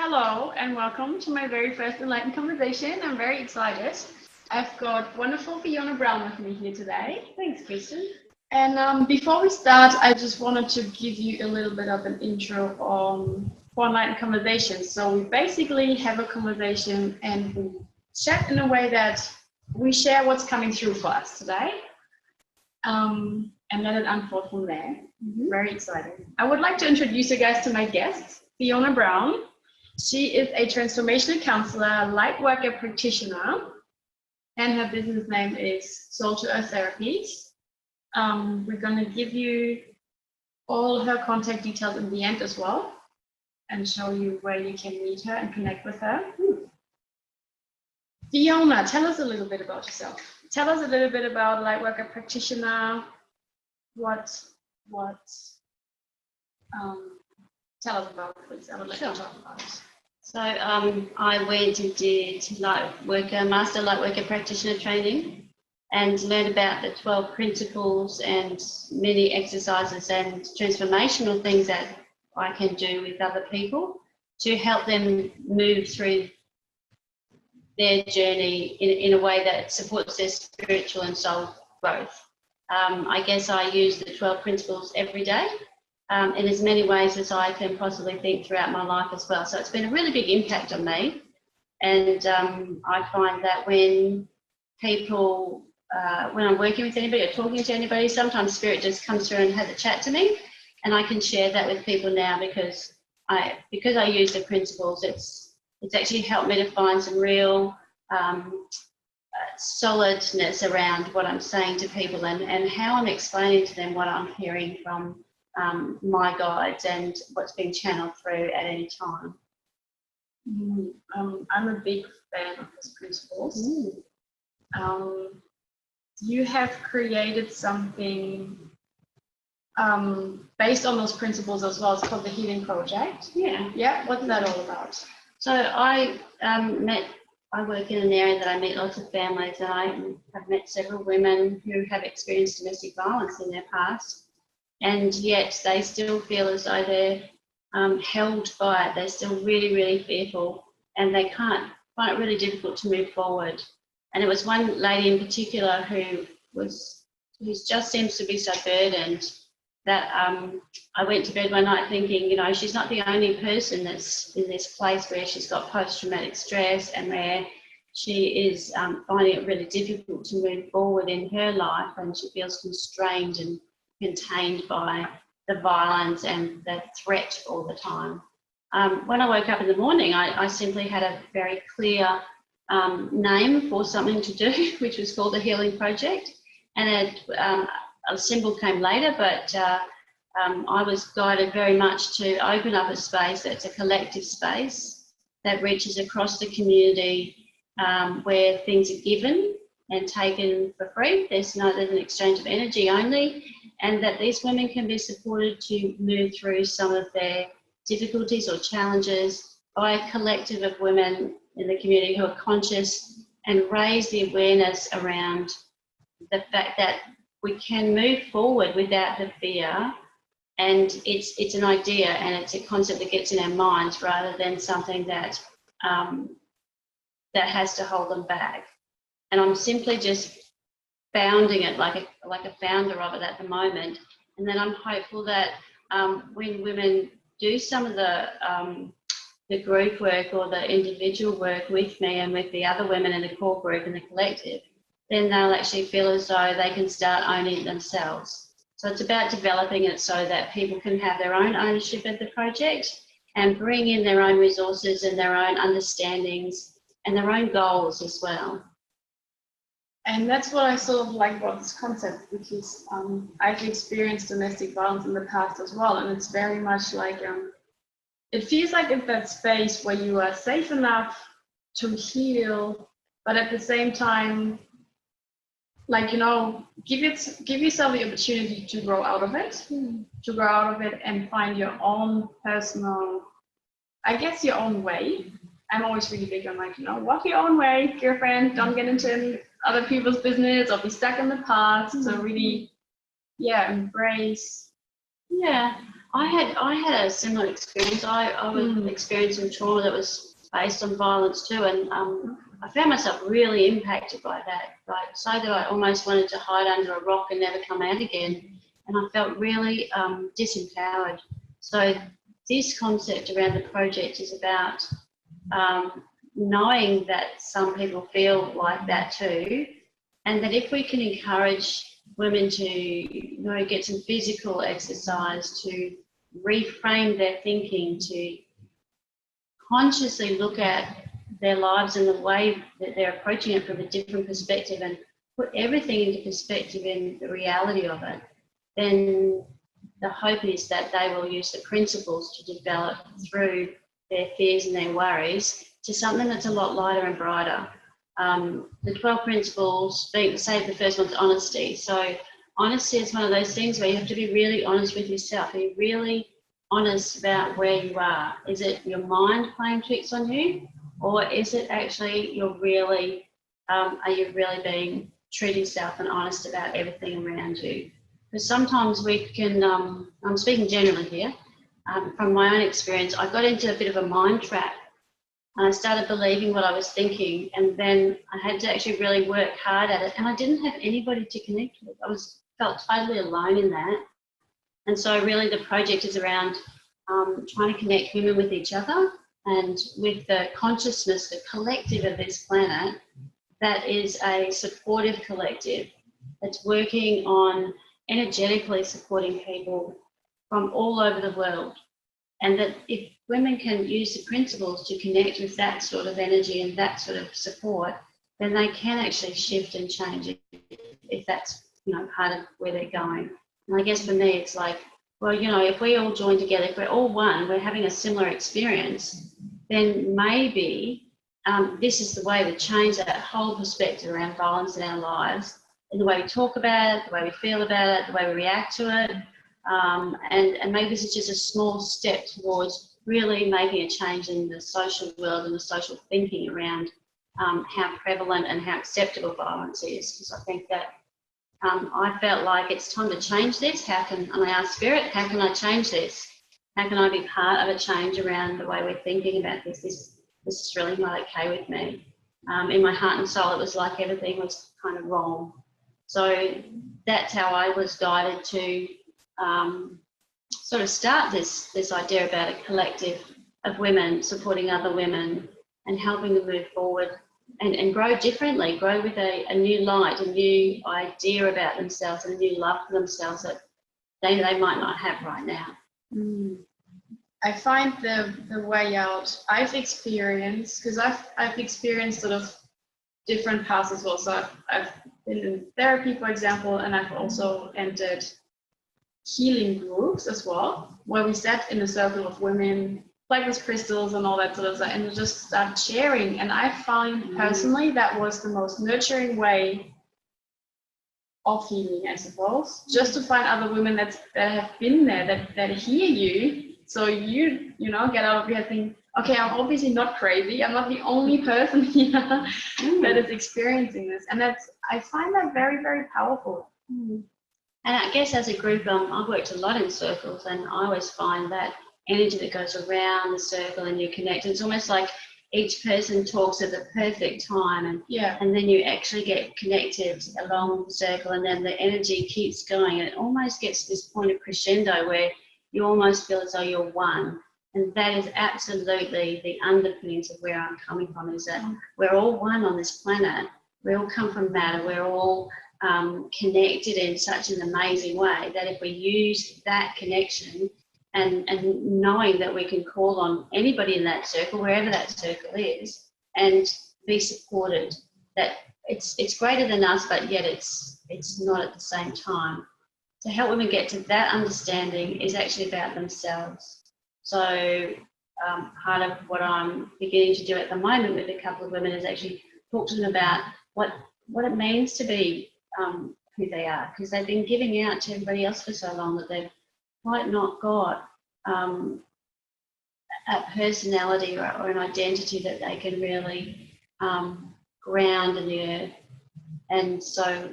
Hello and welcome to my very first Enlightened conversation. I'm very excited. I've got wonderful Fiona Brown with me here today. Thanks, Christin. And before we start, I just wanted to give you a little bit of an intro on Enlightened conversations. So we basically have a conversation and we chat in a way that we share what's coming through for us today. And let it unfold from there. Very exciting. I would like to introduce you guys to my guest, Fiona Brown. She is a Transformational Counsellor, Lightworker Practitioner, and her business name is Soul To Earth Therapies. We're going to give you all her contact details in the end as well, and show you where you can meet her and connect with her. Fiona, tell us a little bit about yourself. Tell us a little bit about Lightworker Practitioner. Tell us about it, please. I would like to talk about it. So I went and did Master Lightworker Practitioner training and learned about the 12 principles and many exercises and transformational things that I can do with other people to help them move through their journey in a way that supports their spiritual and soul growth. I guess I use the 12 principles every day. In as many ways as I can possibly think throughout my life as well. So it's been a really big impact on me. And I find that when people, when I'm working with anybody or talking to anybody, sometimes spirit just comes through and has a chat to me. And I can share that with people now because I use the principles. It's actually helped me to find some real solidness around what I'm saying to people and how I'm explaining to them what I'm hearing from my guides and what's being channeled through at any time. I'm a big fan of these principles. You have created something based on those principles as well. It's called the Healing Project. Yeah. What's that all about? So I work in an area that I meet lots of families, and I have met several women who have experienced domestic violence in their past. And yet they still feel as though they're held by it. They're still really, really fearful, and they find it really difficult to move forward. And it was one lady in particular who just seems to be so burdened that I went to bed one night thinking, she's not the only person that's in this place where she's got post-traumatic stress and where she is finding it really difficult to move forward in her life, and she feels constrained and contained by the violence and the threat all the time. When I woke up in the morning, I simply had a very clear name for something to do, which was called the Healing Project. And a symbol came later, but I was guided very much to open up a space that's a collective space that reaches across the community where things are given and taken for free. There's an exchange of energy only, and that these women can be supported to move through some of their difficulties or challenges by a collective of women in the community who are conscious and raise the awareness around the fact that we can move forward without the fear, and it's an idea and it's a concept that gets in our minds rather than something that has to hold them back. And I'm simply just founding it like a founder of it at the moment. And then I'm hopeful that when women do some of the group work or the individual work with me and with the other women in the core group and the collective, then they'll actually feel as though they can start owning it themselves. So it's about developing it so that people can have their own ownership of the project and bring in their own resources and their own understandings and their own goals as well. And that's what I sort of like about this concept, because I've experienced domestic violence in the past as well, and it's very much like it feels like it's that space where you are safe enough to heal, but at the same time, give yourself the opportunity to grow out of it, and find your own personal, your own way. I'm always really big on walk your own way, girlfriend. Don't get into any other people's business or be stuck in the past. So really, embrace. Yeah, I had a similar experience. I was experiencing trauma that was based on violence too, and I found myself really impacted by that, like so that I almost wanted to hide under a rock and never come out again, and I felt really disempowered. So this concept around the project is about knowing that some people feel like that too, and that if we can encourage women to get some physical exercise, to reframe their thinking, to consciously look at their lives and the way that they're approaching it from a different perspective and put everything into perspective in the reality of it, then the hope is that they will use the principles to develop through their fears and their worries to something that's a lot lighter and brighter. The 12 principles, say the first one's honesty. So honesty is one of those things where you have to be really honest with yourself. Are you really honest about where you are? Is it your mind playing tricks on you? Or is it actually are you really being true to yourself and honest about everything around you? Because sometimes we can, I'm speaking generally here, from my own experience, I got into a bit of a mind trap. And I started believing what I was thinking, and then I had to actually really work hard at it, and I didn't have anybody to connect with. I felt totally alone in that. And so really the project is around trying to connect women with each other and with the consciousness, the collective of this planet, that is a supportive collective that's working on energetically supporting people from all over the world. And that if women can use the principles to connect with that sort of energy and that sort of support, then they can actually shift and change it if that's part of where they're going. And I guess for me, it's like, well, if we all join together, if we're all one, we're having a similar experience, then maybe this is the way to change that whole perspective around violence in our lives, in the way we talk about it, the way we feel about it, the way we react to it. And maybe this is just a small step towards really making a change in the social world and the social thinking around how prevalent and how acceptable violence is. Because I think that I felt like it's time to change this. And I asked Spirit, how can I change this? How can I be part of a change around the way we're thinking about this? This is really not okay with me. In my heart and soul, it was like everything was kind of wrong. So that's how I was guided to sort of start this idea about a collective of women supporting other women and helping them move forward and grow differently, grow with a new light, a new idea about themselves and a new love for themselves that they might not have right now. I find the way out I've experienced, because I've experienced sort of different paths as well. So I've been in therapy, for example, and I've also entered healing groups as well, where we sat in a circle of women, like with crystals and all that sort of stuff, and just start sharing. And I find personally that was the most nurturing way of healing, I suppose, just to find other women that have been there, that hear you. So you get out of your think, okay, I'm obviously not crazy. I'm not the only person here that is experiencing this. And I find that very, very powerful. And I guess as a group, I've worked a lot in circles, and I always find that energy that goes around the circle and you connect. It's almost like each person talks at the perfect time, and then you actually get connected along the circle, and then the energy keeps going, and it almost gets to this point of crescendo where you almost feel as though you're one. And that is absolutely the underpinnings of where I'm coming from, is that we're all one on this planet. We all come from matter. We're all connected in such an amazing way that if we use that connection and knowing that we can call on anybody in that circle, wherever that circle is, and be supported, that it's greater than us, but yet it's not at the same time. To help women get to that understanding is actually about themselves. So part of what I'm beginning to do at the moment with a couple of women is actually talk to them about what it means to be who they are, because they've been giving out to everybody else for so long that they've quite not got a personality or an identity that they can really ground in the earth. And so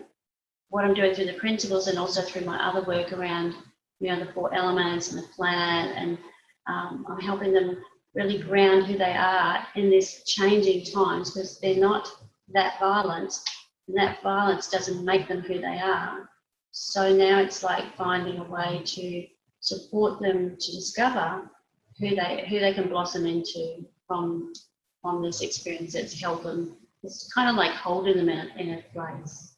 what I'm doing through the principles and also through my other work around you know, the 4 elements and the planet, and I'm helping them really ground who they are in this changing times, because they're not that violent, and that violence doesn't make them who they are. So now it's like finding a way to support them to discover who they can blossom into from this experience that's held them. It's kind of like holding them in a place.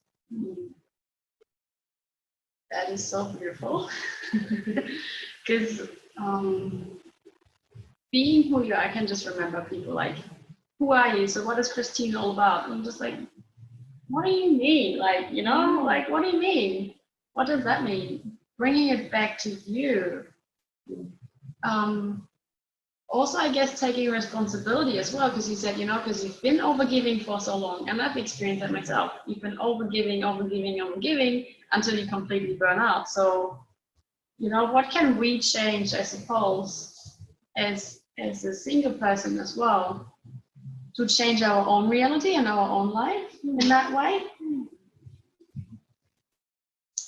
That is so beautiful. Because being who you are, I can just remember people like, who are you? So what is Christine all about? And I'm just like, what do you mean? Like, you know, like, what do you mean? What does that mean? Bringing it back to you. Also, I guess taking responsibility as well, because you said, you know, because you've been overgiving for so long, and I've experienced that myself. You've been overgiving until you completely burn out. So, you know, what can we change, I suppose, as a single person as well, to change our own reality and our own life in that way?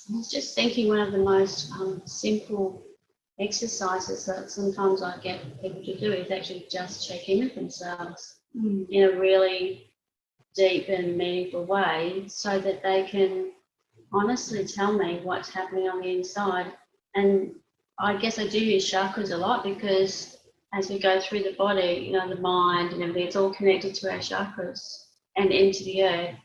I was just thinking one of the most simple exercises that sometimes I get people to do is actually just check in with themselves in a really deep and meaningful way, so that they can honestly tell me what's happening on the inside. And I guess I do use chakras a lot, because as we go through the body, you know, the mind and everything, it's all connected to our chakras and into the earth.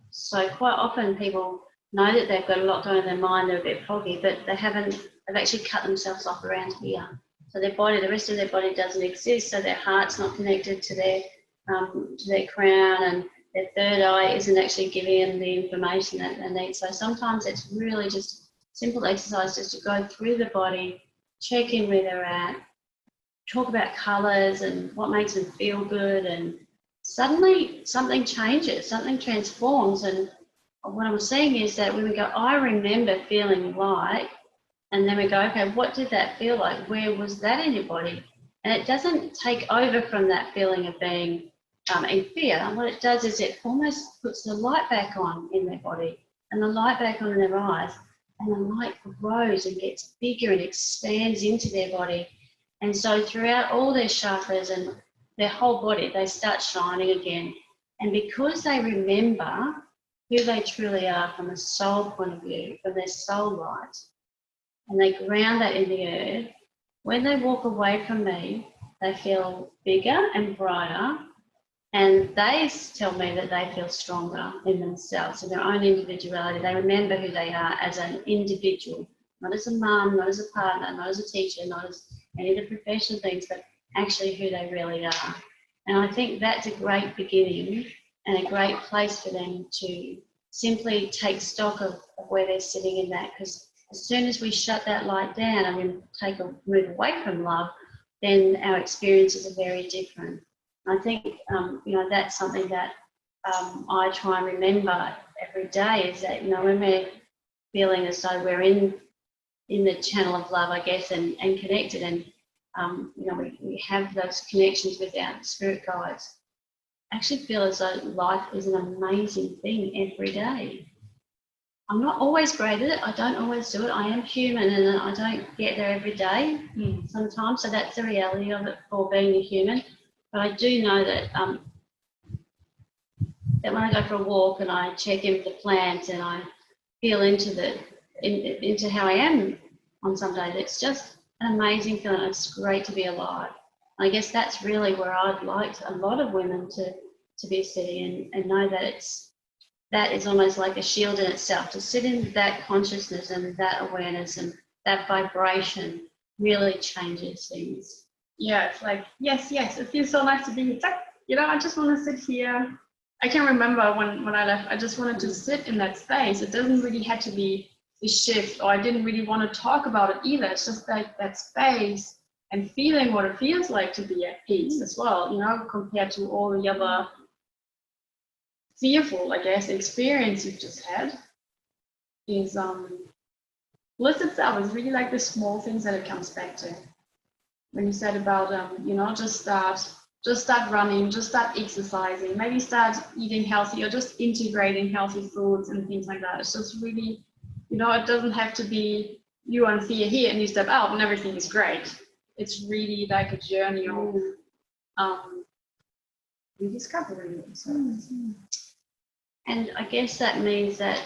So quite often people know that they've got a lot going on in their mind, they're a bit foggy, but they've actually cut themselves off around here. So their body, the rest of their body doesn't exist, so their heart's not connected to their crown, and their third eye isn't actually giving them the information that they need. So sometimes it's really just simple exercise just to go through the body, check in where they're at, talk about colours and what makes them feel good, and suddenly something changes, something transforms. And what I'm seeing is that when we go, I remember feeling like, and then we go, okay, what did that feel like? Where was that in your body? And it doesn't take over from that feeling of being in fear. What it does is it almost puts the light back on in their body, and the light back on in their eyes, and the light grows and gets bigger and expands into their body. And so throughout all their chakras and their whole body, they start shining again. And because they remember who they truly are from a soul point of view, from their soul light, and they ground that in the earth, when they walk away from me, they feel bigger and brighter, and they tell me that they feel stronger in themselves, in their own individuality. They remember who they are as an individual, not as a mum, not as a partner, not as a teacher, not as any of the professional things, but actually who they really are. And I think that's a great beginning and a great place for them to simply take stock of where they're sitting in that, because as soon as we shut that light down and we move away from love, then our experiences are very different. I think, you know, that's something that I try and remember every day, is that, you know, when we're feeling as though we're in the channel of love, I guess, and connected, and, you know, we have those connections with our spirit guides, I actually feel as though life is an amazing thing every day. I'm not always great at it. I don't always do it. I am human, and I don't get there every day sometimes. So that's the reality of it for being a human. But I do know that that when I go for a walk and I check in with the plants and I feel into how I am on some days, it's just an amazing feeling. It's great to be alive. I guess that's really where I'd like a lot of women to be sitting and know that that is almost like a shield in itself. To sit in that consciousness and that awareness and that vibration really changes things. Yeah, it's like, yes, it feels so nice to be, you know, I just want to sit here. I can remember when I left, I just wanted to sit in that space. It doesn't really have to be a shift, or I didn't really want to talk about it either. It's just like that space and feeling what it feels like to be at peace as well, you know, compared to all the other fearful, I guess, experience you've just had. Is bliss itself is really like the small things that it comes back to. When you said about, you know, just start running, just start exercising, maybe start eating healthy, or just integrating healthy foods and things like that. It's just really, you know, it doesn't have to be you and Thea here and you step out and everything is great. It's really like a journey of rediscovering themselves. And I guess that means that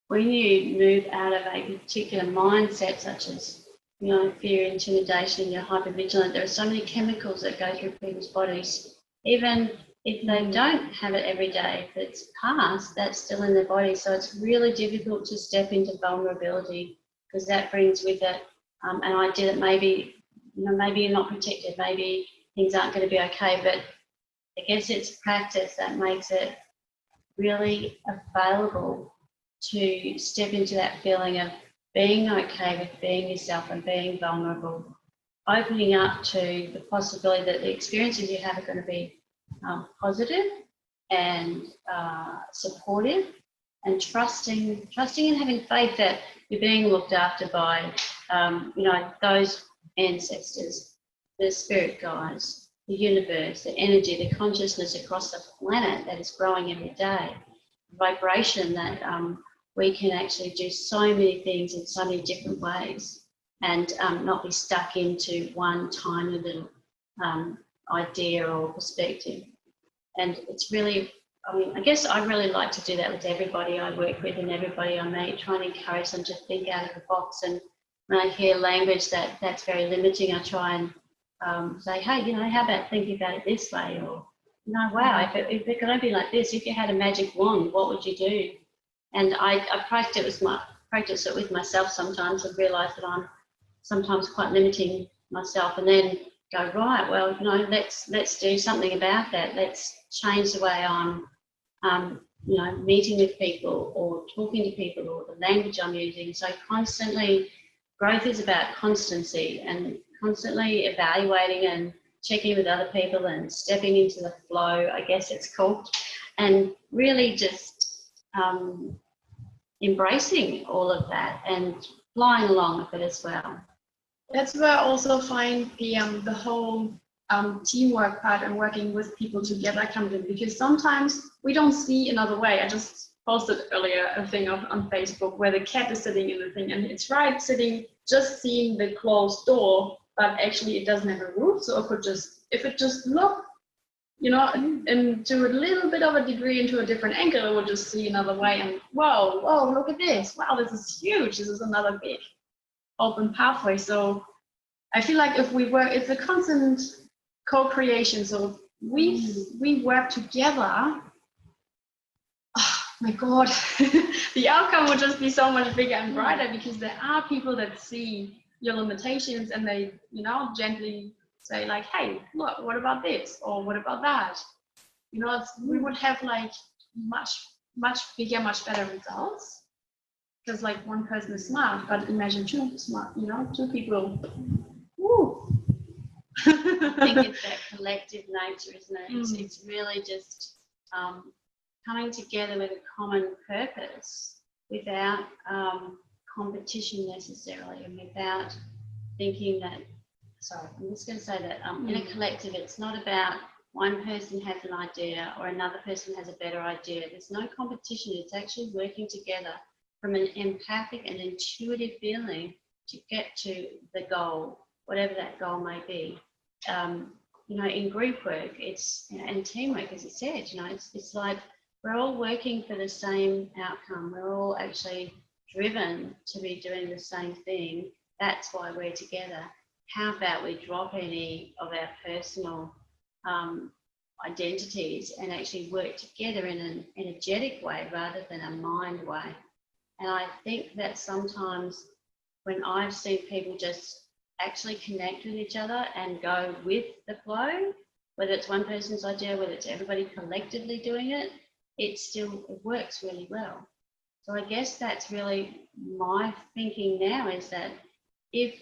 when you move out of a particular mindset, such as, you know, fear, intimidation, you're hypervigilant, there are so many chemicals that go through people's bodies. Even if they don't have it every day, if it's past, that's still in their body. So it's really difficult to step into vulnerability, because that brings with it an idea that maybe, you know, maybe you're not protected, maybe things aren't going to be okay. But I guess it's practice that makes it really available to step into that feeling of being okay with being yourself and being vulnerable, opening up to the possibility that the experiences you have are going to be positive and supportive, and trusting and having faith that you're being looked after by, you know, those ancestors, the spirit guides, the universe, the energy, the consciousness across the planet that is growing every day, vibration that we can actually do so many things in so many different ways, and not be stuck into one tiny little idea or perspective. And it's really, I mean, I guess I really like to do that with everybody I work with and everybody I meet, trying to encourage them to think out of the box. And when I hear language that's very limiting, I try and say, hey, you know, how about thinking about it this way? Or, you know, wow, if it could only be like this, if you had a magic wand, what would you do? And I practice it with myself sometimes, and realise that I'm sometimes quite limiting myself, and then go, right, well, you know, let's do something about that. Let's change the way I'm, you know, meeting with people or talking to people, or the language I'm using. So constantly, growth is about constancy and constantly evaluating and checking with other people and stepping into the flow, I guess it's called, and really just embracing all of that and flying along with it as well. That's where I also find the whole teamwork part and working with people together comes in, because sometimes we don't see another way. I just posted earlier a thing on Facebook where the cat is sitting in the thing, and it's right sitting, just seeing the closed door, but actually it doesn't have a roof. So it could just, if it just looked, you know, and to a little bit of a degree into a different angle, it would just see another way, and whoa, look at this. Wow, this is huge. This is another big open pathway. So I feel like if we work, it's a constant co-creation. So we work together. Oh my God, the outcome would just be so much bigger and brighter, because there are people that see your limitations and they, you know, gently say like, hey, look, what about this? Or what about that? You know, we would have like much bigger, much better results. Because like one person is smart, but imagine two smart, you know, two people. Woo. I think it's that collective nature, isn't it? It's really just coming together with a common purpose without competition necessarily, and without thinking that, sorry, I'm just going to say that in a collective, it's not about one person has an idea or another person has a better idea. There's no competition. It's actually working together from an empathic and intuitive feeling to get to the goal, whatever that goal may be. You know, in group work, it's, you know, and teamwork, as you said, you know, it's like we're all working for the same outcome. We're all actually driven to be doing the same thing. That's why we're together. How about we drop any of our personal identities and actually work together in an energetic way rather than a mind way? And I think that sometimes when I've seen people just actually connect with each other and go with the flow, whether it's one person's idea, whether it's everybody collectively doing it, it works really well. So I guess that's really my thinking now, is that if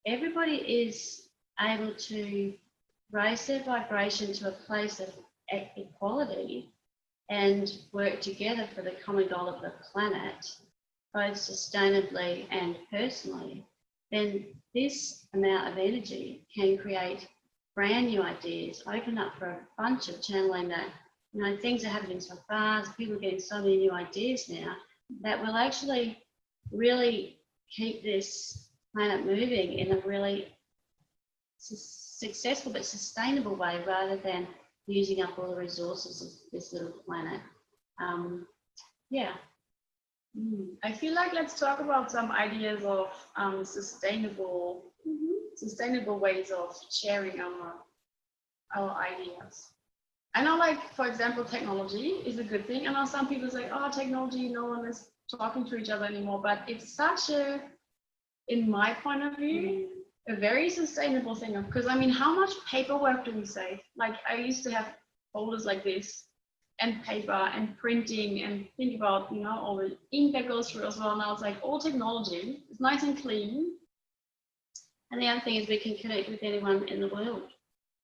everybody is able to raise their vibration to a place of equality and work together for the common goal of the planet, both sustainably and personally, then this amount of energy can create brand new ideas, open up for a bunch of channeling that, you know, things are happening so fast, people are getting so many new ideas now that will actually really keep this planet moving in a really successful but sustainable way, rather than using up all the resources of this little planet. Yeah. I feel like let's talk about some ideas of sustainable ways of sharing our ideas. I know, like, for example, technology is a good thing. I know some people say, oh, technology, no one is talking to each other anymore, but it's such a, in my point of view, a very sustainable thing. Because, I mean, how much paperwork do we save? Like, I used to have folders like this, and paper and printing, and think about, you know, all the ink that goes through as well. Now it's like all technology is nice and clean. And the other thing is we can connect with anyone in the world.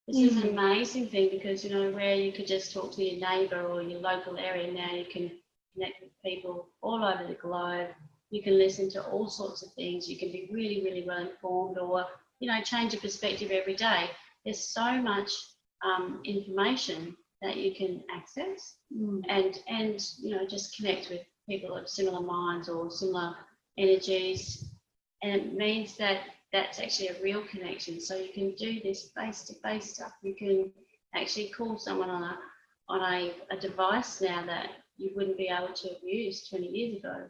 This is an amazing thing, because, you know, where you could just talk to your neighbour or your local area, now you can connect with people all over the globe. You can listen to all sorts of things. You can be really, really well informed, or, you know, change your perspective every day. There's so much information that you can access, and you know, just connect with people of similar minds or similar energies, and it means that that's actually a real connection. So you can do this face-to-face stuff. You can actually call someone on a device now that you wouldn't be able to have used 20 years ago.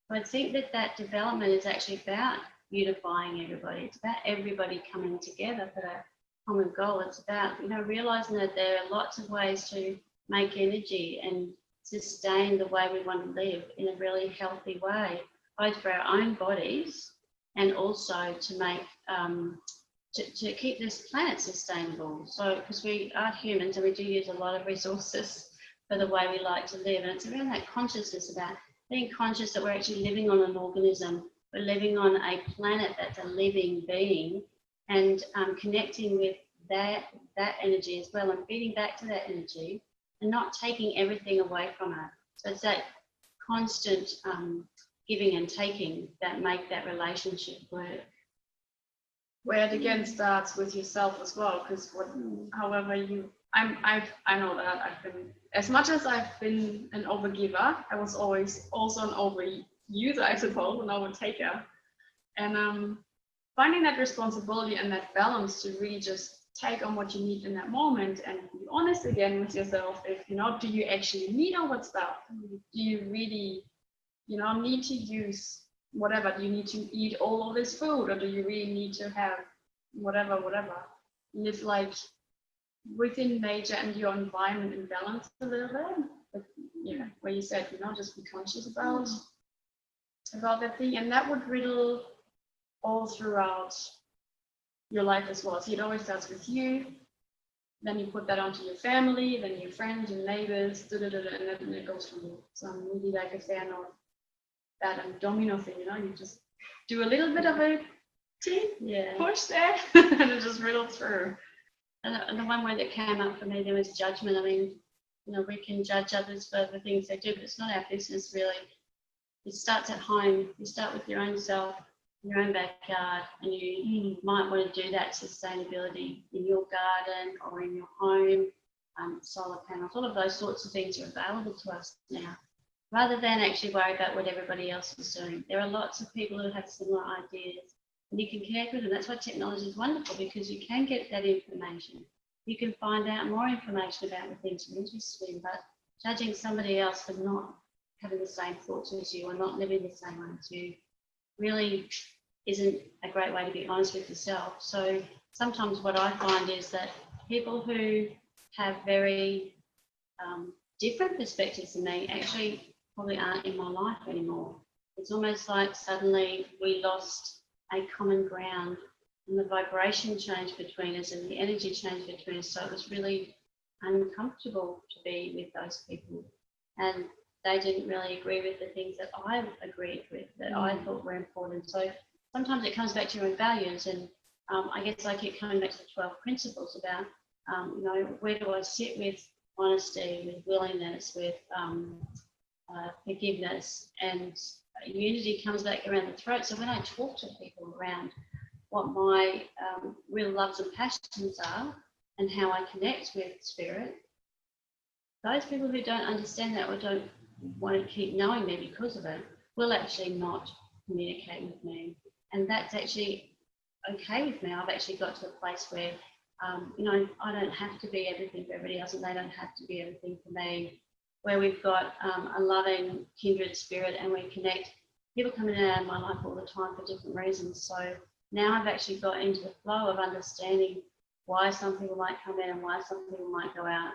So I think that development is actually about unifying everybody. It's about everybody coming together for that common goal. It's about, you know, realizing that there are lots of ways to make energy and sustain the way we want to live in a really healthy way, both for our own bodies and also to make to keep this planet sustainable. So, because we are humans and we do use a lot of resources for the way we like to live, and it's around that consciousness, about being conscious that we're actually living on an organism. We're living on a planet that's a living being, and connecting with that energy as well, and feeding back to that energy, and not taking everything away from it. So it's that constant giving and taking that make that relationship work. Where it again starts with yourself as well, because however you, I know that I've been, as much as I've been an overgiver, I was always also an overuser, I suppose, an overtaker, and finding that responsibility and that balance to really just take on what you need in that moment, and be honest again with yourself. If, you know, do you actually need all that stuff? Do you really, you know, need to use whatever? Do you need to eat all of this food, or do you really need to have whatever? Live like within nature and your environment in balance a little bit. But, you know, where you said, you know, just be conscious about that thing, and that would riddle all throughout your life as well. So it always starts with you, then you put that onto your family, then your friends, your neighbors, and then it goes from you. So I'm really like a fan of that domino thing, you know, you just do a little bit of a push there and it just riddles through. And the one word that came up for me there was judgment. I mean, you know, we can judge others for the things they do, but it's not our business really. It starts at home. You start with your own self, your own backyard, and you might want to do that sustainability in your garden or in your home, solar panels, all of those sorts of things are available to us now, rather than actually worry about what everybody else is doing. There are lots of people who have similar ideas, and you can connect with them. That's why technology is wonderful, because you can get that information. You can find out more information about the things you're interested in, but judging somebody else for not having the same thoughts as you or not living the same way as you really isn't a great way to be honest with yourself. So sometimes what I find is that people who have very different perspectives than me actually probably aren't in my life anymore. It's almost like suddenly we lost a common ground, and the vibration changed between us and the energy changed between us. So it was really uncomfortable to be with those people, and they didn't really agree with the things that I agreed with, that I thought were important. So sometimes it comes back to your own values, and I guess I keep coming back to the 12 principles about, you know, where do I sit with honesty, with willingness, with forgiveness, and unity comes back around the throat. So when I talk to people around what my real loves and passions are and how I connect with spirit, those people who don't understand that or don't want to keep knowing me because of it will actually not communicate with me. And that's actually okay with me. I've actually got to a place where, you know, I don't have to be everything for everybody else, and they don't have to be everything for me, where we've got a loving, kindred spirit, and we connect. People come in and out of my life all the time for different reasons. So now I've actually got into the flow of understanding why some people might come in and why some people might go out,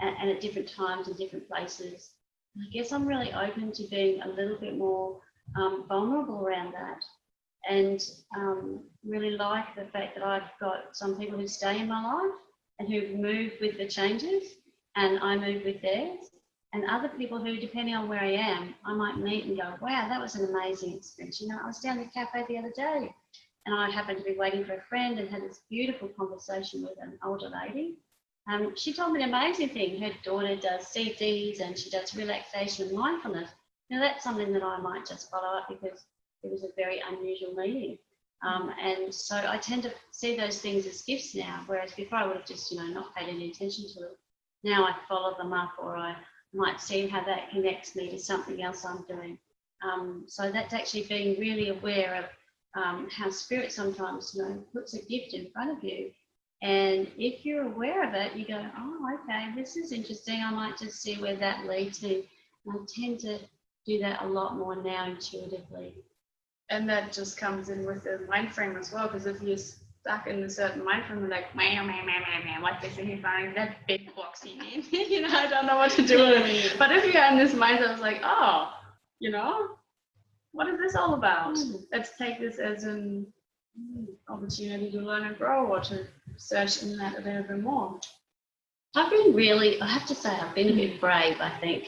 and at different times and different places. I guess I'm really open to being a little bit more vulnerable around that, and really like the fact that I've got some people who stay in my life and who move with the changes, and I move with theirs, and other people who, depending on where I am, I might meet and go, wow, that was an amazing experience. You know, I was down at the cafe the other day, and I happened to be waiting for a friend and had this beautiful conversation with an older lady. She told me an amazing thing. Her daughter does CDs and she does relaxation and mindfulness. Now, that's something that I might just follow up because it was a very unusual meeting. And so I tend to see those things as gifts now, whereas before I would have just, you know, not paid any attention to it. Now I follow them up, or I might see how that connects me to something else I'm doing. So that's actually being really aware of how spirit sometimes, you know, puts a gift in front of you. And if you're aware of it, you go, oh, okay, this is interesting. I might just see where that leads me. And I tend to do that a lot more now intuitively. And that just comes in with the mind frame as well, because if you're stuck in a certain mind frame, like, man, what's this in front? That big boxy name, you know, I don't know what to do with it. But if you're in this mindset, it's like, oh, you know, what is this all about? Let's take this as an opportunity to learn and grow, or to search in that a little bit more. I've been really, I have to say, I've been a bit brave, I think.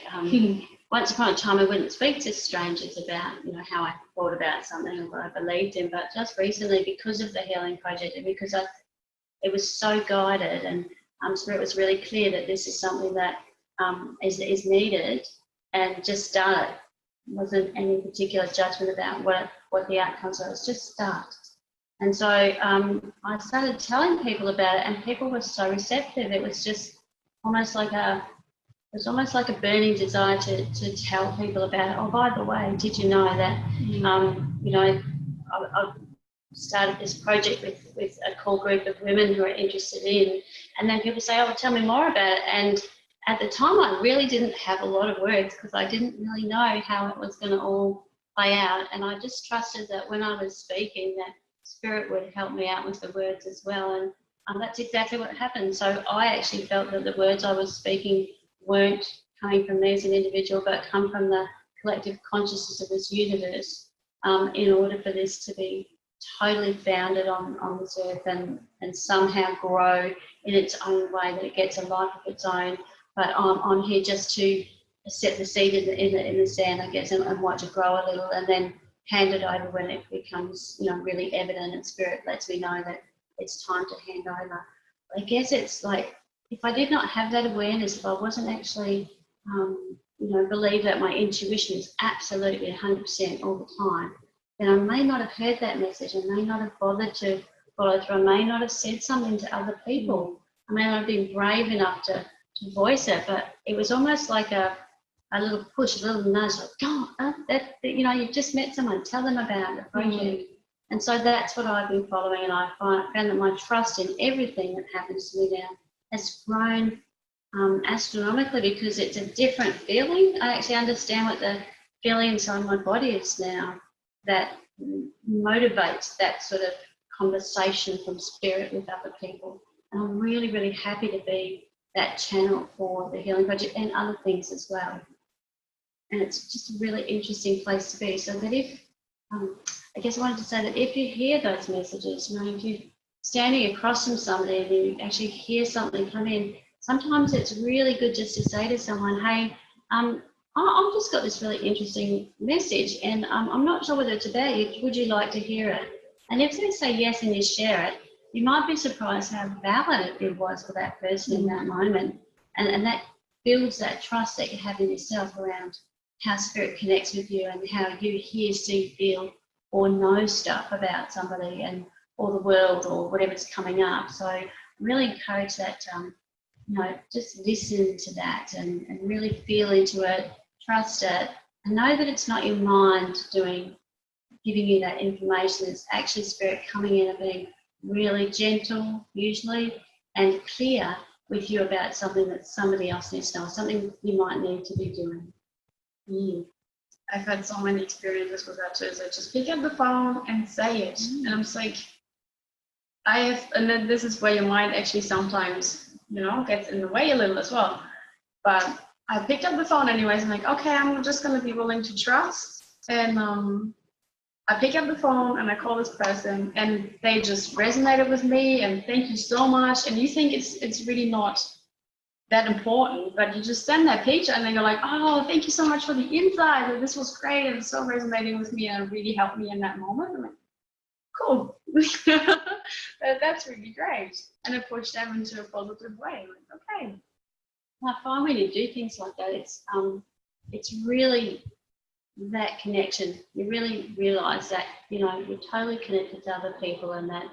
Once upon a time, I wouldn't speak to strangers about, you know, how I thought about something or what I believed in, but just recently, because of the Healing Project, and because it was so guided, and Spirit was really clear that this is something that is needed, and just start it. Wasn't any particular judgment about what the outcomes were. It's just start. And so I started telling people about it, and people were so receptive. It was just almost like a burning desire to tell people about it. Oh, by the way, did you know that you know, I started this project with a core group of women who are interested in, and then people say, oh, tell me more about it. And at the time, I really didn't have a lot of words because I didn't really know how it was going to all play out. And I just trusted that when I was speaking, that Spirit would help me out with the words as well. And that's exactly what happened. So I actually felt that the words I was speaking weren't coming from me as an individual, but come from the collective consciousness of this universe, in order for this to be totally founded on this earth and somehow grow in its own way, that it gets a life of its own. But I'm here just to set the seed in the sand, I guess, and watch it grow a little, and then hand it over when it becomes, you know, really evident, and Spirit lets me know that it's time to hand over. I guess it's like, if I did not have that awareness, if I wasn't actually, you know, believe that my intuition is absolutely 100% all the time, then I may not have heard that message. I may not have bothered to follow through. I may not have said something to other people. I may not have been brave enough to voice it, but it was almost like a little push, a little nudge, like, go on, you know, you've just met someone, tell them about the project. And so that's what I've been following, and I found that my trust in everything that happens to me now has grown astronomically, because it's a different feeling. I actually understand what the feeling inside my body is now that motivates that sort of conversation from Spirit with other people. And I'm really, really happy to be that channel for the Healing Project and other things as well. And it's just a really interesting place to be. So that if, I guess I wanted to say that if you hear those messages, you know, if you're standing across from somebody and you actually hear something come in, sometimes it's really good just to say to someone, hey, I've just got this really interesting message, and I'm not sure whether it's about you. Would you like to hear it? And if they say yes and you share it, you might be surprised how valid it was for that person in that moment. And that builds that trust that you have in yourself around how Spirit connects with you, and how you hear, see, feel, or know stuff about somebody and or the world or whatever's coming up. So I really encourage that, you know, just listen to that and really feel into it, trust it, And know that it's not your mind giving you that information. It's actually spirit coming in and being really gentle, usually, and clear with you about something that somebody else needs to know, something you might need to be doing. I've had so many experiences with that too. So just pick up the phone and say it. And I'm just like, and then this is where your mind actually sometimes, gets in the way a little as well. But I picked up the phone anyways. I'm like, okay, I'm just going to be willing to trust. And I pick up the phone and I call this person, and they just resonated with me, and thank you so much. And you think it's really not that important, but you just send that picture and then you're like, oh, thank you so much for the insight, and this was great and so resonating with me and it really helped me in that moment. I'm like, cool. That's really great. And it pushed them into a positive way. Like, okay. I find when you do things like that, it's really that connection. You really realise that, you're totally connected to other people, and that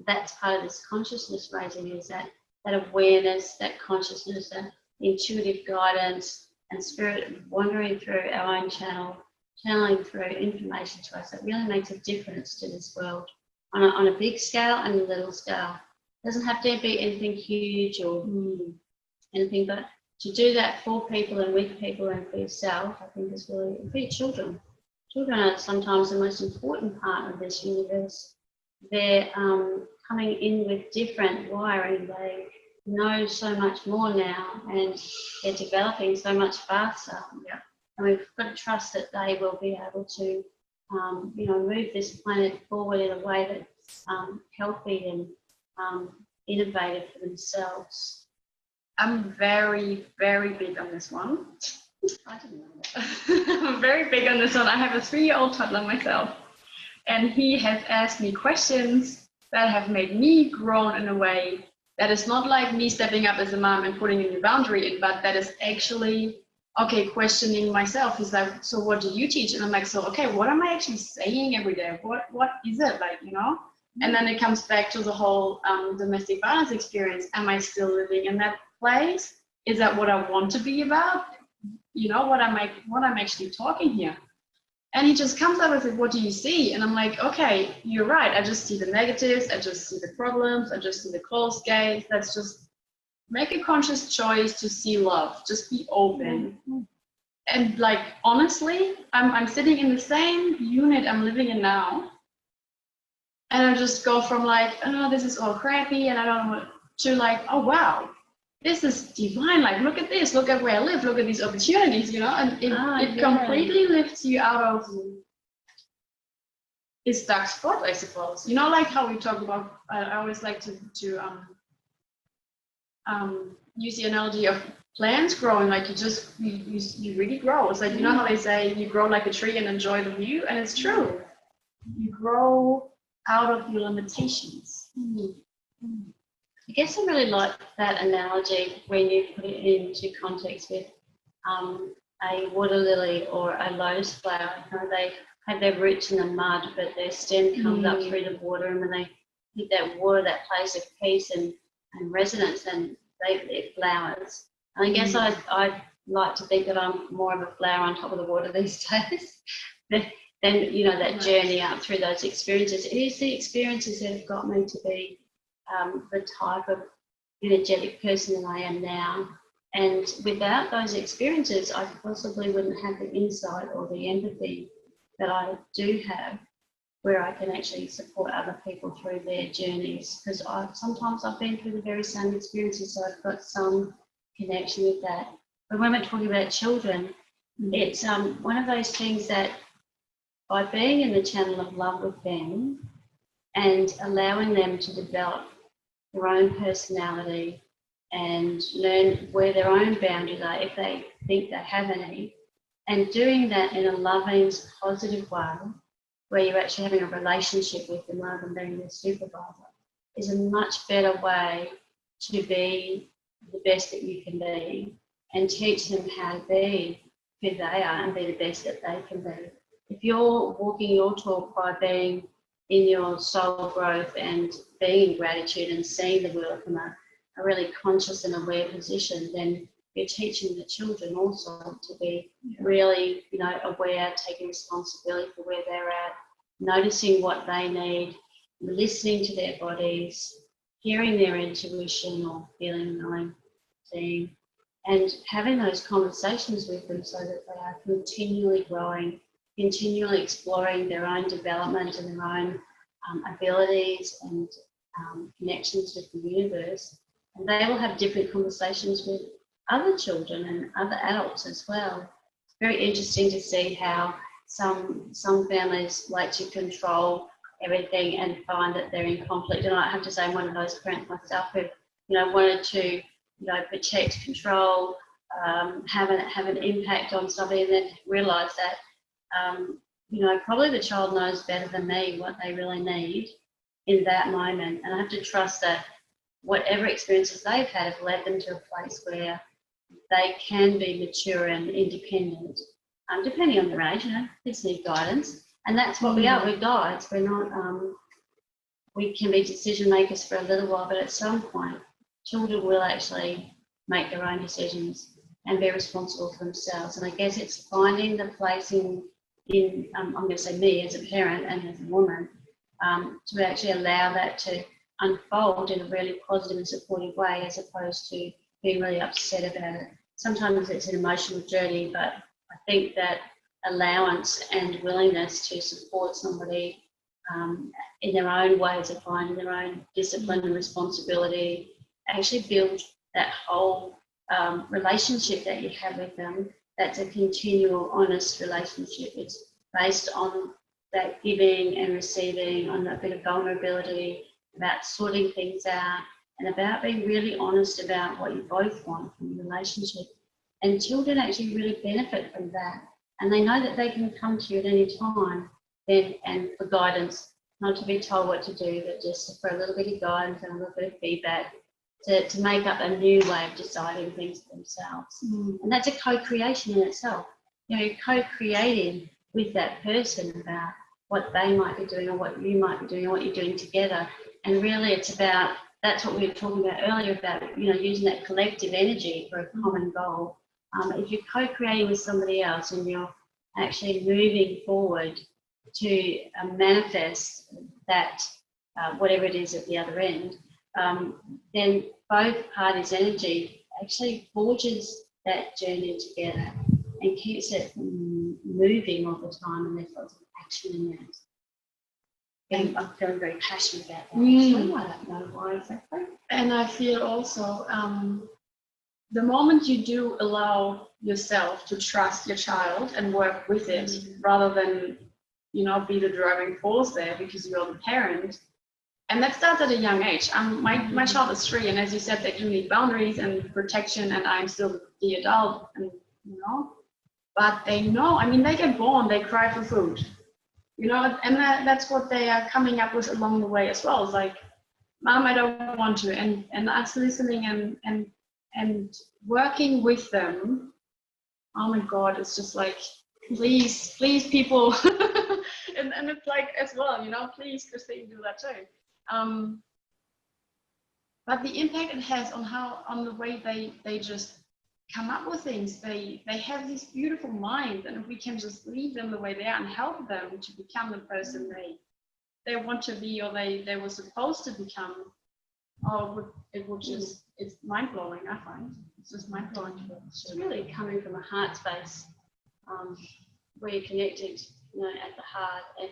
that's part of this consciousness raising, is that awareness, that consciousness, that intuitive guidance, and spirit wandering through our own channeling through information to us. That really makes a difference to this world on a big scale and a little scale. It doesn't have to be anything huge or anything, but to do that for people and with people and for yourself, I think is really, for your children. Children are sometimes the most important part of this universe. They're coming in with different wiring. They know so much more now, and they're developing so much faster. Yeah. And we've got to trust that they will be able to, move this planet forward in a way that's healthy and innovative for themselves. I'm very, very big on this one. I didn't know that. I'm very big on this one. I have a 3-year-old toddler myself, and he has asked me questions that have made me grow in a way that is not like me stepping up as a mom and putting a new boundary in, but that is actually, questioning myself. He's like, so what do you teach? And I'm like, so, okay, what am I actually saying every day? What is it like, And then it comes back to the whole domestic violence experience. Am I still living in that place? Is that what I want to be about? What I'm actually talking here. And he just comes up with it, what do you see? And I'm like, okay, you're right. I just see the negatives. I just see the problems. I just see the closed gates. Let's just make a conscious choice to see love. Just be open. And like, honestly, I'm sitting in the same unit I'm living in now. And I just go from like, oh, this is all crappy and I don't know what, to like, oh, wow, this is divine. Like, look at this. Look at where I live. Look at these opportunities, And it completely lifts you out of this dark spot, I suppose. Like how we talk about, I always like to use the analogy of plants growing. Like you really grow. It's like, how they say you grow like a tree and enjoy the view. And it's true. You grow out of your limitations. I guess I really like that analogy when you put it into context with a water lily or a lotus flower. They have their roots in the mud, but their stem comes up through the water, and when they hit that water, that place of peace and resonance, and it flowers. And I guess I like to think that I'm more of a flower on top of the water these days. Then that journey up through those experiences. It is the experiences that have got me to be the type of energetic person that I am now. And without those experiences, I possibly wouldn't have the insight or the empathy that I do have, where I can actually support other people through their journeys. Because sometimes I've been through the very same experiences, so I've got some connection with that. But when we're talking about children, it's one of those things that by being in the channel of love with them and allowing them to develop their own personality and learn where their own boundaries are, if they think they have any, and doing that in a loving, positive way, where you're actually having a relationship with them rather than being their supervisor, is a much better way to be the best that you can be and teach them how to be who they are and be the best that they can be. If you're walking your talk by being in your soul growth and being in gratitude and seeing the world from a really conscious and aware position, then you're teaching the children also to be really, aware, taking responsibility for where they're at, noticing what they need, listening to their bodies, hearing their intuition or feeling, knowing, seeing, and having those conversations with them so that they are continually growing, continually exploring their own development and their own abilities and connections with the universe. And they will have different conversations with other children and other adults as well. It's very interesting to see how some families like to control everything and find that they're in conflict. And I have to say, I'm one of those parents myself who, wanted to, protect, control, have an impact on somebody, and then realise that, probably the child knows better than me what they really need in that moment. And I have to trust that whatever experiences they've had have led them to a place where they can be mature and independent, depending on their age. Kids need guidance. And that's what we are. We're guides. We're not, we can be decision makers for a little while, but at some point, children will actually make their own decisions and be responsible for themselves. And I guess it's finding the place in I'm going to say me as a parent and as a woman, to actually allow that to unfold in a really positive and supportive way, as opposed to being really upset about it. Sometimes it's an emotional journey, but I think that allowance and willingness to support somebody in their own ways of finding their own discipline and responsibility actually build that whole relationship that you have with them. That's a continual, honest relationship. It's based on that giving and receiving, on that bit of vulnerability, about sorting things out, and about being really honest about what you both want from the relationship. And children actually really benefit from that. And they know that they can come to you at any time then, and for guidance, not to be told what to do, but just for a little bit of guidance and a little bit of feedback to make up a new way of deciding things for themselves. And that's a co-creation in itself. You're co-creating with that person about what they might be doing or what you might be doing or what you're doing together. And really it's about, that's what we were talking about earlier, about using that collective energy for a common goal. If you're co-creating with somebody else and you're actually moving forward to manifest that, whatever it is at the other end, then both parties' energy actually forges that journey together and keeps it moving all the time, and there's lots of action in that. And I'm feeling very passionate about that. So I don't know why exactly. And I feel also the moment you do allow yourself to trust your child and work with it, rather than be the driving force there because you're the parent. And that starts at a young age. My child is 3, and as you said, they do need boundaries and protection, and I'm still the adult, and but they know. They get born, they cry for food, and that's what they are coming up with along the way as well. It's like, Mom, I don't want to, and us listening and working with them. Oh my God, it's just like, please, people, and it's like as well, please, Christine, do that too. But the impact it has on the way they just come up with things, they have these beautiful minds, and if we can just leave them the way they are and help them to become the person they want to be, or they were supposed to become, it will just, it's mind-blowing. I find it's just mind-blowing. It's really coming from a heart space, where you're connected at the heart, and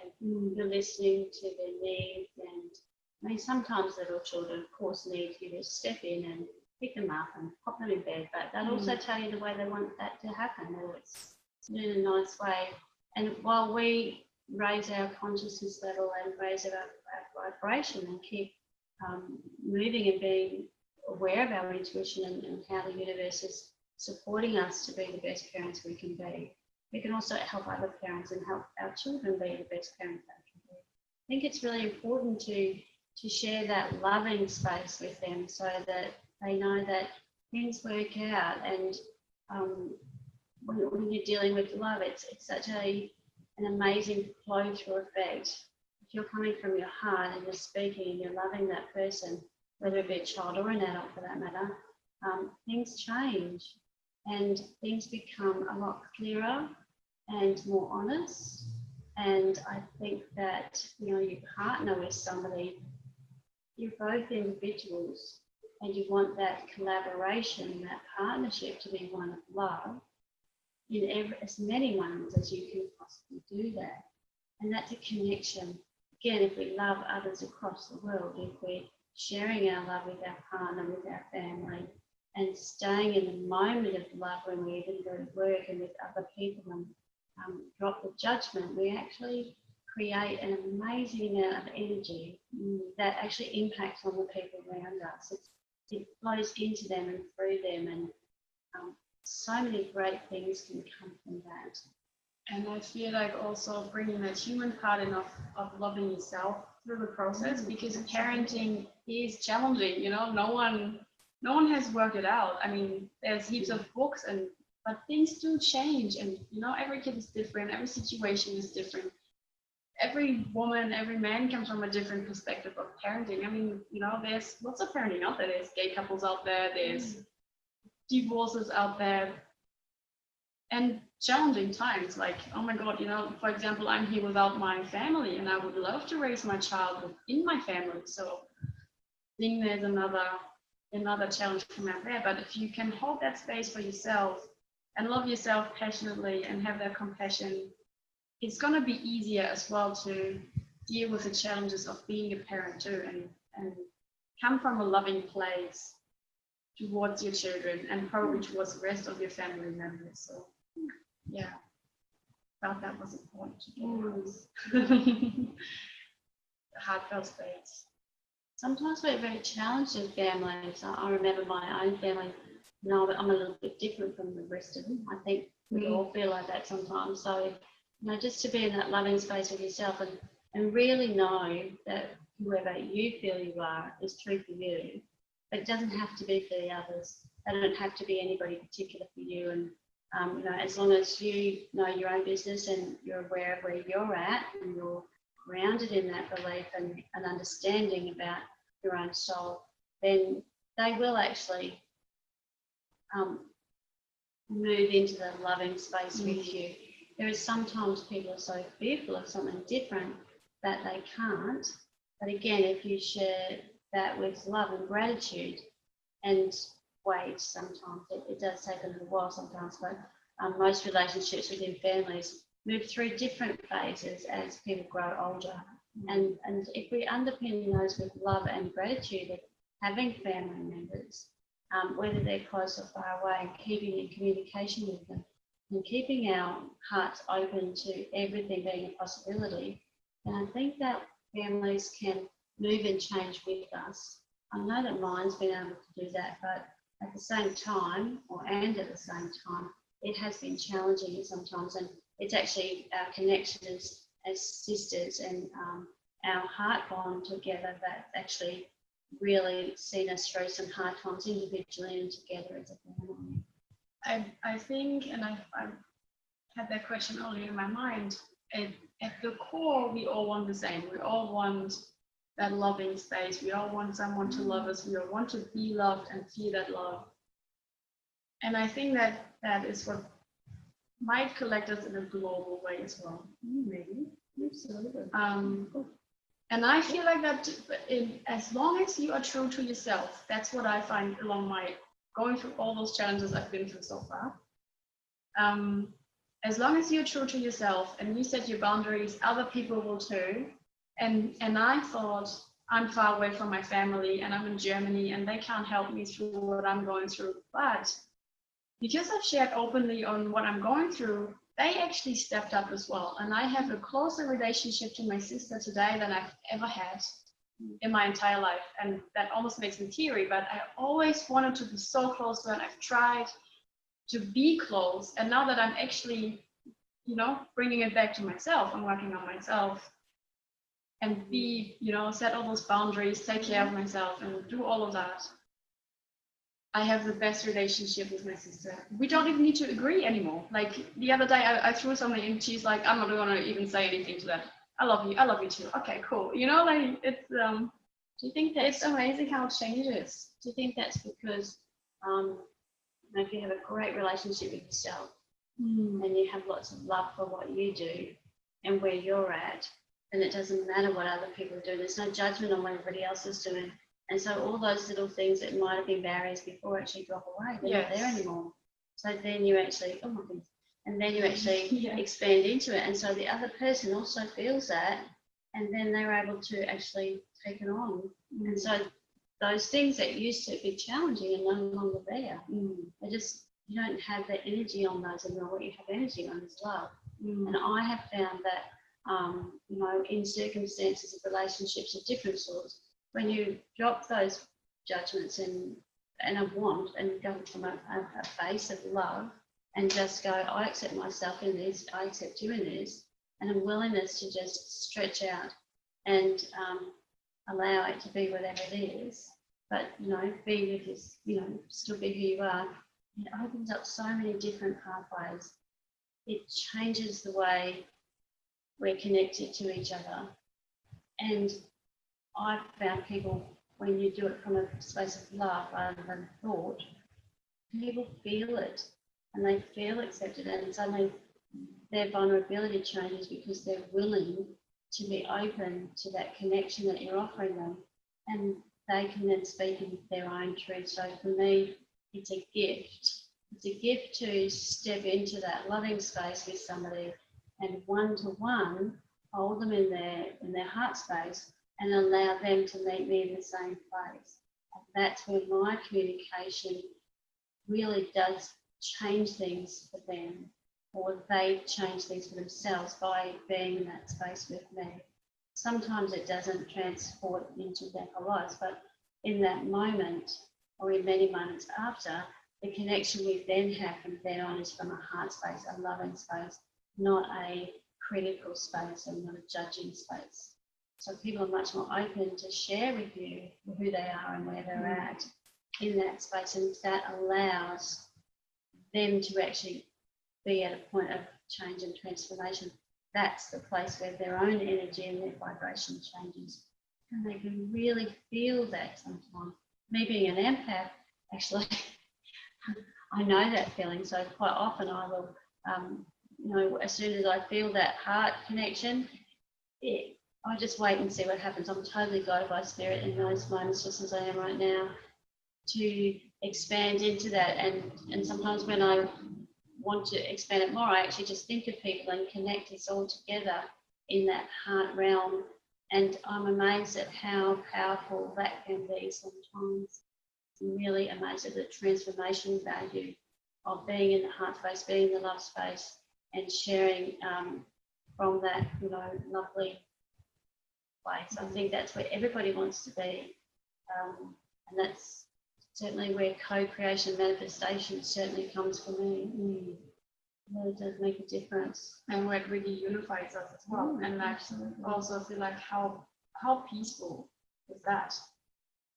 you're listening to their needs. And sometimes little children, of course, need you to step in and pick them up and pop them in bed, but they'll also tell you the way they want that to happen, or it's in a nice way. And while we raise our consciousness level and raise our vibration and keep moving and being aware of our intuition and how the universe is supporting us to be the best parents we can be, we can also help other parents and help our children be the best parents they can be. I think it's really important to share that loving space with them so that they know that things work out. And when you're dealing with love, it's such an amazing flow through effect. If you're coming from your heart and you're speaking and you're loving that person, whether it be a child or an adult for that matter, things change. and things become a lot clearer and more honest. And I think that, you know, you partner with somebody, you're both individuals, and you want that collaboration, that partnership to be one of love in as many ones as you can possibly do that. And that's a connection. Again, if we love others across the world, if we're sharing our love with our partner, with our family, and staying in the moment of love when we even go to work and with other people and drop the judgment, we actually create an amazing amount of energy that actually impacts on the people around us. It flows into them and through them, and so many great things can come from that. And I feel like also bringing that human part in of loving yourself through the process, because parenting is challenging. You know, no one has worked it out. I mean, there's heaps of books, but things do change, and you know, every kid is different, every situation is different. Every woman, every man comes from a different perspective of parenting. I mean, you know, there's lots of parenting out there. There's gay couples out there, there's divorces out there, and challenging times. Like, oh my God, you know, for example, I'm here without my family, and I would love to raise my child within my family. So I think there's another challenge come out there. But if you can hold that space for yourself and love yourself passionately and have that compassion, it's going to be easier as well to deal with the challenges of being a parent too, and come from a loving place towards your children and probably towards the rest of your family members. So yeah, I felt that was important to do. Heartfelt space. Sometimes we're very challenged in families. I remember my own family. No, I'm a little bit different from the rest of them. I think we all feel like that sometimes. So, you know, just to be in that loving space with yourself and really know that whoever you feel you are is true for you. But it doesn't have to be for the others. They don't have to be anybody particular for you. And, you know, as long as you know your own business and you're aware of where you're at and you're grounded in that belief and an understanding about your own soul, then they will actually move into the loving space with you. There is sometimes people are so fearful of something different that they can't. But again, if you share that with love and gratitude and wait, sometimes it does take a little while sometimes, but most relationships within families move through different phases as people grow older. And if we underpin those with love and gratitude of having family members, whether they're close or far away, and keeping in communication with them and keeping our hearts open to everything being a possibility, then I think that families can move and change with us. I know that mine's been able to do that, but at the same time, at the same time, it has been challenging sometimes, and it's actually our connection as sisters and our heart bond together that's actually really seen us through some hard times individually and together as a family. I think, and I had that question earlier in my mind, at the core, we all want the same. We all want that loving space. We all want someone to love us. We all want to be loved and feel that love. And I think that is what might collect us in a global way as well. Maybe. Absolutely. And I feel like that as long as you are true to yourself, that's what I find along my going through all those challenges I've been through so far. As long as you're true to yourself and you set your boundaries, other people will too. And I thought, I'm far away from my family and I'm in Germany and they can't help me through what I'm going through. But because I've shared openly on what I'm going through, they actually stepped up as well. And I have a closer relationship to my sister today than I've ever had in my entire life. And that almost makes me teary, but I always wanted to be so close to her, and I've tried to be close. And now that I'm actually, you know, bringing it back to myself, I'm working on myself and be, you know, set all those boundaries, take care of myself and do all of that. I have the best relationship with my sister. We don't even need to agree anymore. Like the other day I threw something and she's like, I'm not going to even say anything to that. I love you too. Okay, cool. You know, like it's, do you think that it's amazing how it changes? Do you think that's because if you have a great relationship with yourself and you have lots of love for what you do and where you're at, then it doesn't matter what other people are doing. There's no judgment on what everybody else is doing. And so all those little things that might have been barriers before actually drop away. They're not there anymore. So then you actually, oh my goodness, and then you actually expand into it. And so the other person also feels that, and then they're able to actually take it on. And so those things that used to be challenging are no longer there. They just, you don't have the energy on those anymore. What you have energy on is love. And I have found that, you know, in circumstances of relationships of different sorts, when you drop those judgments and a want and go from a face of love and just go, I accept myself in this, I accept you in this, and a willingness to just stretch out and allow it to be whatever it is, but, you know, be with this, you know, still be who you are. It opens up so many different pathways. It changes the way we're connected to each other. And I've found people, when you do it from a space of love rather than thought, people feel it and they feel accepted, and suddenly their vulnerability changes because they're willing to be open to that connection that you're offering them, and they can then speak in their own truth. So for me, it's a gift. It's a gift to step into that loving space with somebody and one-to-one hold them in their heart space and allow them to meet me in the same place. And that's where my communication really does change things for them, or they change things for themselves by being in that space with me. Sometimes it doesn't transport into their whole lives, but in that moment, or in many moments after, the connection we then have from then on is from a heart space, a loving space, not a critical space and not a judging space. So people are much more open to share with you who they are and where they're at in that space, and that allows them to actually be at a point of change and transformation. That's the place where their own energy and their vibration changes, and they can really feel that sometimes. Me being an empath, actually, I know that feeling. So quite often I will, you know, as soon as I feel that heart connection, I just wait and see what happens. I'm totally guided by spirit in those moments, just as I am right now, to expand into that. And sometimes when I want to expand it more, I actually just think of people and connect us all together in that heart realm. And I'm amazed at how powerful that can be sometimes. I'm really amazed at the transformation value of being in the heart space, being in the love space, and sharing from that, you know, lovely place. I think that's where everybody wants to be, and that's certainly where co-creation, manifestation certainly comes for me. It really does make a difference, and where it really unifies us as well. And I also feel like how peaceful is that?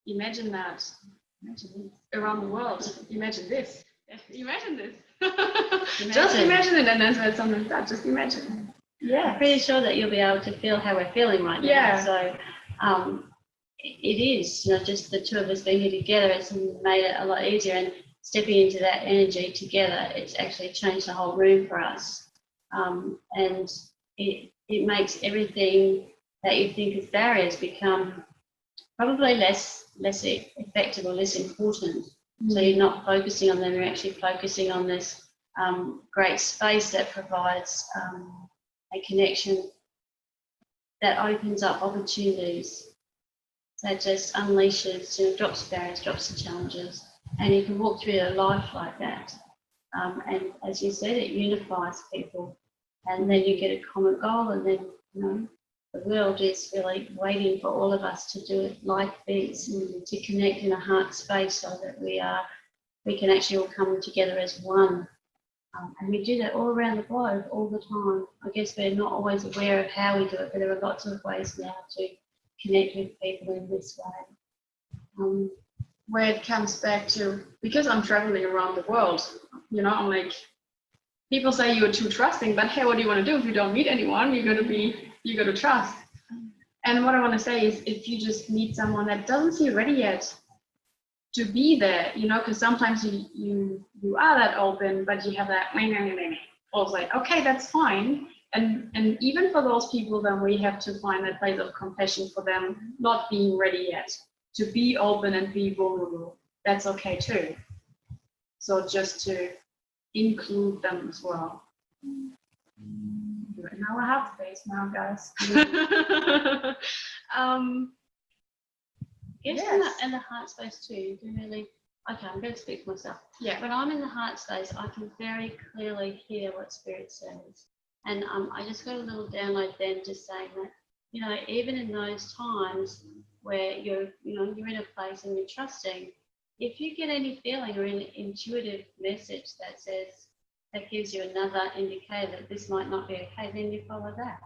Imagine that. Imagine this around the world. Imagine this. Imagine this. Just imagine it, and that's something like that. Just imagine. Yeah. I'm pretty sure that you'll be able to feel how we're feeling right now. Yeah. So it is, you know, just the two of us being here together has made it a lot easier, and stepping into that energy together, it's actually changed the whole room for us. And it makes everything that you think is barriers become probably less effective or less important. So you're not focusing on them, you're actually focusing on this great space that provides a connection that opens up opportunities, that just unleashes, you know, drops barriers, drops the challenges, and you can walk through your life like that. And as you said, it unifies people, and then you get a common goal, and then, you know, the world is really waiting for all of us to do it like this, to connect in a heart space, so that we can actually all come together as one. And we do that all around the globe all the time. I guess we're not always aware of how we do it, but there are lots of ways now to connect with people in this way. Where it comes back to, because I'm traveling around the world, you know, I'm like, people say you're too trusting, but hey, what do you want to do if you don't meet anyone? You got to trust. And what I want to say is, if you just meet someone that doesn't seem ready yet, to be there, you know, because sometimes you are that open, but you have that also like, okay, that's fine. And even for those people, then we have to find that place of compassion for them not being ready yet to be open and be vulnerable. That's okay too. So just to include them as well. Now I have space now, guys. Yes. In the heart space too, you can really, okay, I'm going to speak for myself. Yeah. When I'm in the heart space, I can very clearly hear what Spirit says. And I just got a little download then just saying that, you know, even in those times where you're in a place and you're trusting, if you get any feeling or an intuitive message that says, that gives you another indicator that this might not be okay, then you follow that.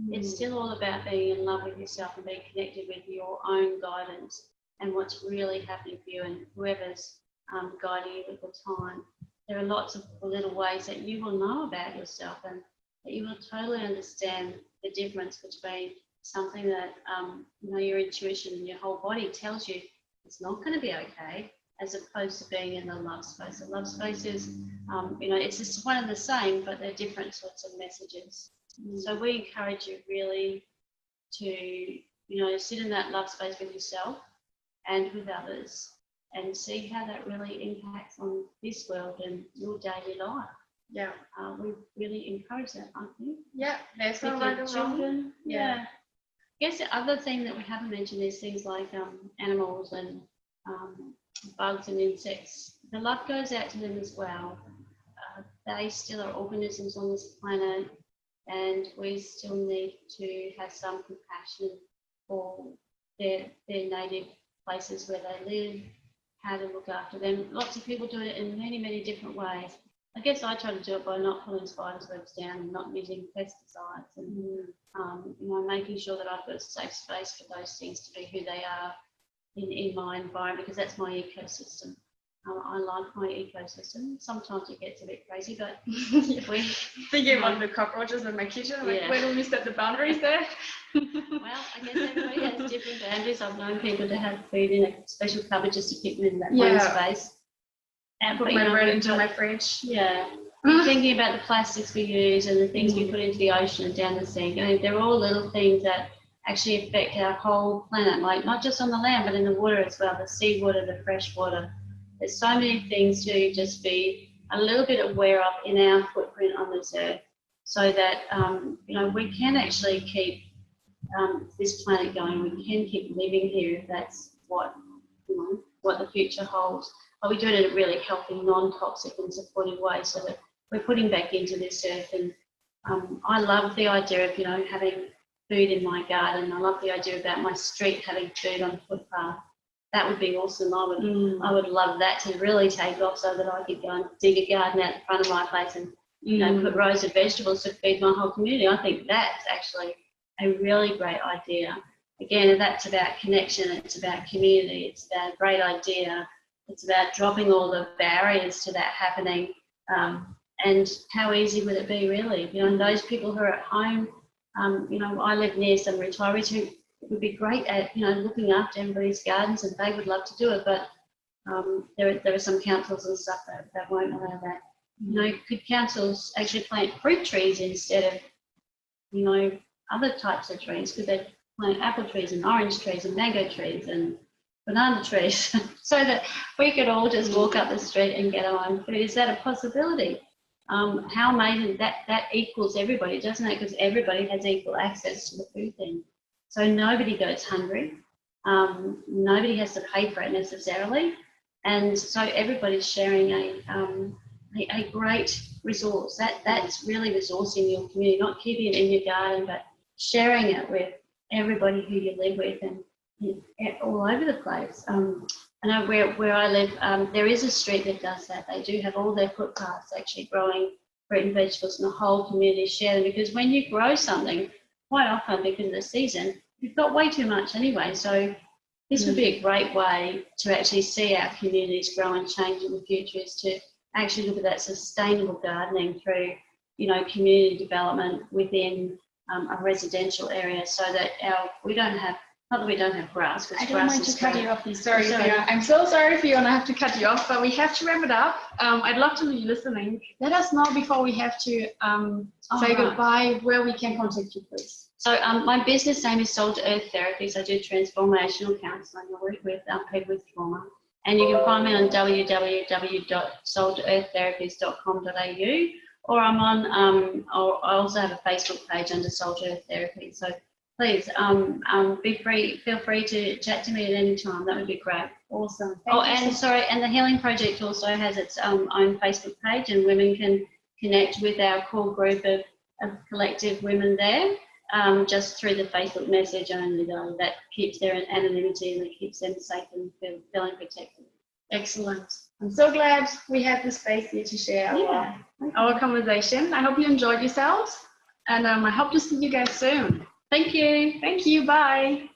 It's still all about being in love with yourself and being connected with your own guidance and what's really happening for you and whoever's guiding you at the time. There are lots of little ways that you will know about yourself and that you will totally understand the difference between something that your intuition and your whole body tells you it's not going to be okay, as opposed to being in the love space. The love space is, it's just one and the same, but they're different sorts of messages. So we encourage you really to, sit in that love space with yourself and with others and see how that really impacts on this world and your daily life. Yeah. We really encourage that, I think. Yeah, there's no right or wrong. Yeah. I guess the other thing that we haven't mentioned is things like animals and bugs and insects. The love goes out to them as well. They still are organisms on this planet, and we still need to have some compassion for their native places where they live, how to look after them. Lots of people do it in many, many different ways. I guess I try to do it by not pulling spiders' webs down and not using pesticides and making sure that I've got a safe space for those things to be who they are in my environment, because that's my ecosystem. I like my ecosystem. Sometimes it gets a bit crazy, but we thinking about the cockroaches in my kitchen. Like, where do we set the boundaries there? Well, I guess everybody has different boundaries. I've known people to have food in a special cupboard just to keep them in that one space. And put my bread into my fridge. Yeah. Thinking about the plastics we use and the things we put into the ocean and down the sink. I mean, they're all little things that actually affect our whole planet, like not just on the land, but in the water as well, the seawater, the fresh water. There's so many things to just be a little bit aware of in our footprint on this earth, so that we can actually keep this planet going. We can keep living here if that's what the future holds. But we do it in a really healthy, non-toxic and supportive way, so that we're putting back into this earth. And I love the idea of having food in my garden. I love the idea about my street having food on the footpath. That would be awesome. I would love that to really take off, so that I could go and dig a garden out the front of my place and put rows of vegetables to feed my whole community. I think that's actually a really great idea. Again, that's about connection. It's about community. It's about a great idea. It's about dropping all the barriers to that happening. And how easy would it be, really? Those people who are at home. I live near some retirees who would be great at looking after everybody's gardens, and they would love to do it, but there are some councils and stuff that won't allow that. Could councils actually plant fruit trees instead of other types of trees? Could they plant apple trees and orange trees and mango trees and banana trees so that we could all just walk up the street and get our own food? Is that a possibility? How amazing that equals everybody, doesn't it? Because everybody has equal access to the food thing. So nobody goes hungry. Nobody has to pay for it necessarily. And so everybody's sharing a great resource. That's really resourcing your community, not keeping it in your garden, but sharing it with everybody who you live with and all over the place. I know where I live, there is a street that does that. They do have all their footpaths actually growing fruit and vegetables, and the whole community share them, because when you grow something, quite often because of the season, you've got way too much anyway. So this would be a great way to actually see our communities grow and change in the future, is to actually look at that sustainable gardening through, community development within a residential area, so that we don't have Not that we don't have grass. I don't mind to cut you off. Sorry, Sorry. Fiona. I'm so sorry, Fiona. I have to cut you off, but we have to wrap it up. I'd love to be listening. Let us know before we have to say goodbye where we can contact you, please. So my business name is Soul To Earth Therapies. I do transformational counselling. I work with people with trauma. And you can find me on www.soultoearththerapies.com.au, or I'm on, or I also have a Facebook page under Soul To Earth Therapies. So please feel free to chat to me at any time. That would be great. Awesome. And the Healing Project also has its own Facebook page, and women can connect with our core group of collective women there, just through the Facebook message only, though. That keeps their anonymity and it keeps them safe and feeling protected. Excellent. I'm so glad we had the space here to share our conversation. I hope you enjoyed yourselves, and I hope to see you guys soon. Thank you. Thank you. Bye.